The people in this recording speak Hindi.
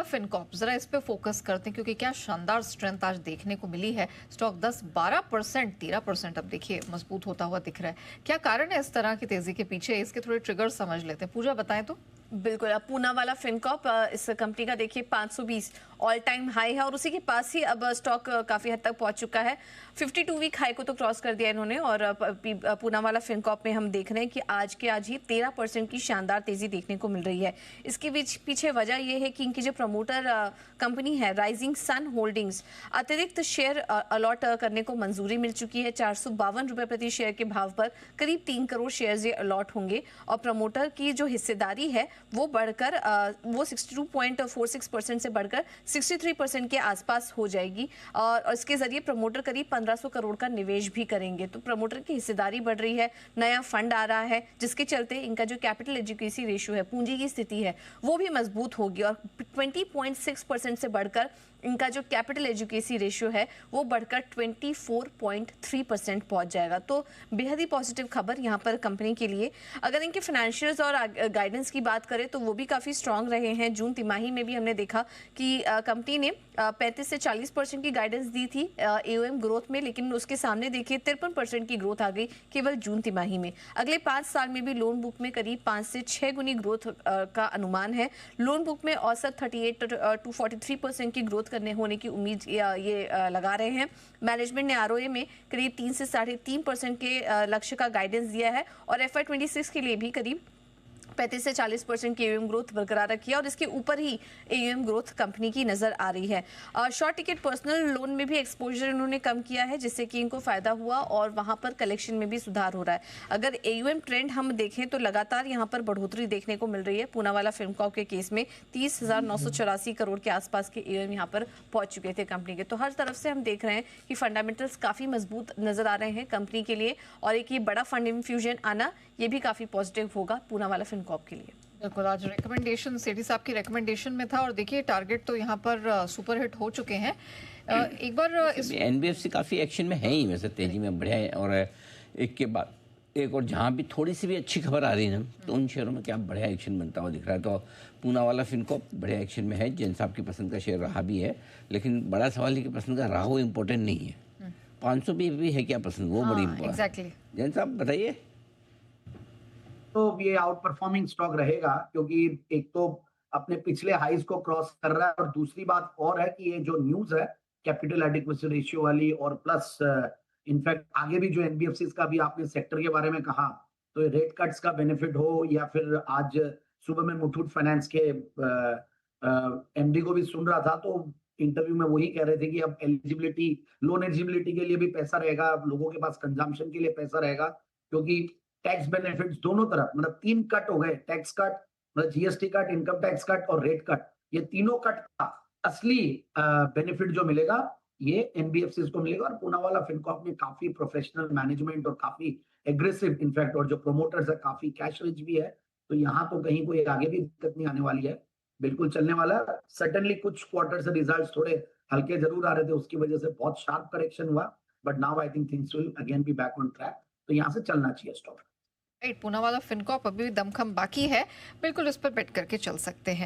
फिनकॉर्प, जरा इस पे फोकस करते हैं क्योंकि क्या शानदार स्ट्रेंथ आज देखने को मिली है। स्टॉक 10-12%, 13% अब देखिए मजबूत होता हुआ दिख रहा है। क्या कारण है इस तरह की तेजी के पीछे? इसके थोड़े ट्रिगर समझ लेते हैं। पूजा बताएं तो। बिल्कुल, अब पूना वाला फिनकॉर्प इस कंपनी का देखिए 520 ऑल टाइम हाई है और उसी के पास ही अब स्टॉक काफी हद तक पहुंच चुका है। 52 वीक हाई को तो क्रॉस कर दिया इन्होंने और पूना वाला फिनकॉर्प में हम देख रहे हैं कि आज के आज ही 13% की शानदार तेजी देखने को मिल रही है। इसके पीछे वजह यह है कि इनकी जो प्रमोटर कंपनी है राइजिंग सन होल्डिंग्स, अतिरिक्त शेयर अलॉट करने को मंजूरी मिल चुकी है। 452 रुपए प्रति शेयर के भाव पर करीब 3 करोड़ शेयर ये अलॉट होंगे और प्रमोटर की जो हिस्सेदारी है वो बढ़कर वो 62.46% से बढ़कर 63% के आसपास हो जाएगी और इसके जरिए प्रमोटर करीब 1500 करोड़ का निवेश भी करेंगे। तो प्रमोटर की हिस्सेदारी बढ़ रही है, नया फंड आ रहा है जिसके चलते इनका जो कैपिटल एजुकेसी रेशियो है, पूंजी की स्थिति है, वो भी मजबूत होगी और 20.6% से बढ़कर इनका जो कैपिटल एजुकेसी रेशियो है वो बढ़कर 24.3% पहुंच जाएगा। तो बेहद ही पॉजिटिव खबर यहाँ पर कंपनी के लिए। अगर इनके फाइनेंशियल्स और गाइडेंस की बात करें तो वो भी काफ़ी स्ट्रांग रहे हैं। जून तिमाही में भी हमने देखा कि कंपनी ने 35 से 40% की गाइडेंस दी थी एओएम ग्रोथ में, लेकिन उसके सामने देखिए 53% की ग्रोथ आ गई केवल जून तिमाही में। अगले 5 साल में भी लोन बुक में करीब 5 से 6 गुनी ग्रोथ का अनुमान है। लोन बुक में औसत 38 to 43% की ग्रोथ करने होने की उम्मीद ये लगा रहे हैं। मैनेजमेंट ने आरओए में करीब 3 से 3.5% के लक्ष्य का गाइडेंस दिया है और FY26 के लिए भी करीब 35 से 40% की एयूएम ग्रोथ बरकरार रखी है और इसके ऊपर ही एयूएम ग्रोथ कंपनी की नजर आ रही है। शॉर्ट टिकट पर्सनल लोन में भी एक्सपोजर इन्होंने कम किया है जिससे कि इनको फायदा हुआ और वहां पर कलेक्शन में भी सुधार हो रहा है। अगर एयूएम ट्रेंड हम देखें तो लगातार यहां पर बढ़ोतरी देखने को मिल रही है। पूना वाला फिनकॉर्प के केस में 30,984 करोड़ के आसपास के एयूएम यहाँ पर पहुंच चुके थे कंपनी के। तो हर तरफ से हम देख रहे हैं कि फंडामेंटल्स काफी मजबूत नजर आ रहे हैं कंपनी के लिए और एक ये बड़ा फंड इन्फ्यूजन आना ये भी काफी पॉजिटिव होगा पूना वाला फिनकॉर्प के लिए। बिल्कुल, आज रिकमेंडेशन सेठी साहब की रिकमेंडेशन में था और देखिए टारगेट तो यहाँ पर सुपर हिट हो चुके हैं। एक बार इस एनबीएफसी काफ़ी एक्शन में है ही, वैसे तेजी में बढ़िया है और एक के बाद एक और जहाँ भी थोड़ी सी भी अच्छी खबर आ रही है ना तो उन शेयरों में क्या बढ़िया एक्शन बनता हुआ दिख रहा है। तो पूना वाला फिनकॉर्प बढ़िया एक्शन में है। जैन साहब की पसंद का शेयर रहा भी है, लेकिन बड़ा सवाल है कि पसंद का रहा वो इम्पोर्टेंट नहीं है। 500 भी है क्या पसंद, वो बड़ी इम्पोर्टेंट। एग्जैक्टली जैन साहब बताइए। तो ये आउट परफॉर्मिंग स्टॉक रहेगा क्योंकि एक तो अपने पिछले हाइज को क्रॉस कर रहा है और दूसरी बात और है कि ये जो न्यूज है कैपिटल एडिक्वेसी रेशियो वाली और प्लस इनफैक्ट आगे भी जो एनबीएफसी का भी आपने सेक्टर के बारे में कहा तो ये रेट कट्स का बेनिफिट हो या फिर आज सुबह में मुथूट फाइनेंस के एमडी को भी सुन रहा था तो इंटरव्यू में वही कह रहे थे कि अब एलिजिबिलिटी लोन एलिजिबिलिटी के लिए भी पैसा रहेगा, लोगों के पास कंजम्पशन के लिए पैसा रहेगा क्योंकि टैक्स बेनिफिट्स दोनों तरफ मतलब 3 कट हो गए, टैक्स कट मतलब GST cut, income tax cut और रेट कट। ये तीनों कट का असली बेनिफिट जो मिलेगा ये एनबीएफसी को मिलेगा और पूना वाला फिनकॉर्प ने काफी प्रोफेशनल मैनेजमेंट और काफी एग्रेसिव इनफैक्ट और जो प्रोमोटर्स है काफी कैश रिच भी है। तो यहाँ तो कहीं कोई आगे भी दिक्कत नहीं आने वाली है, बिल्कुल चलने वाला। सर्टेनली कुछ क्वार्टर से रिजल्ट्स थोड़े हल्के जरूर आ रहे थे, उसकी वजह से बहुत शार्प करेक्शन हुआ, but now I think things will again be back on track. तो यहाँ से चलना चाहिए स्टॉक। राइट, पूना वाला फिनकॉर्प अभी भी दमखम बाकी है, बिल्कुल उस पर बेट करके चल सकते हैं।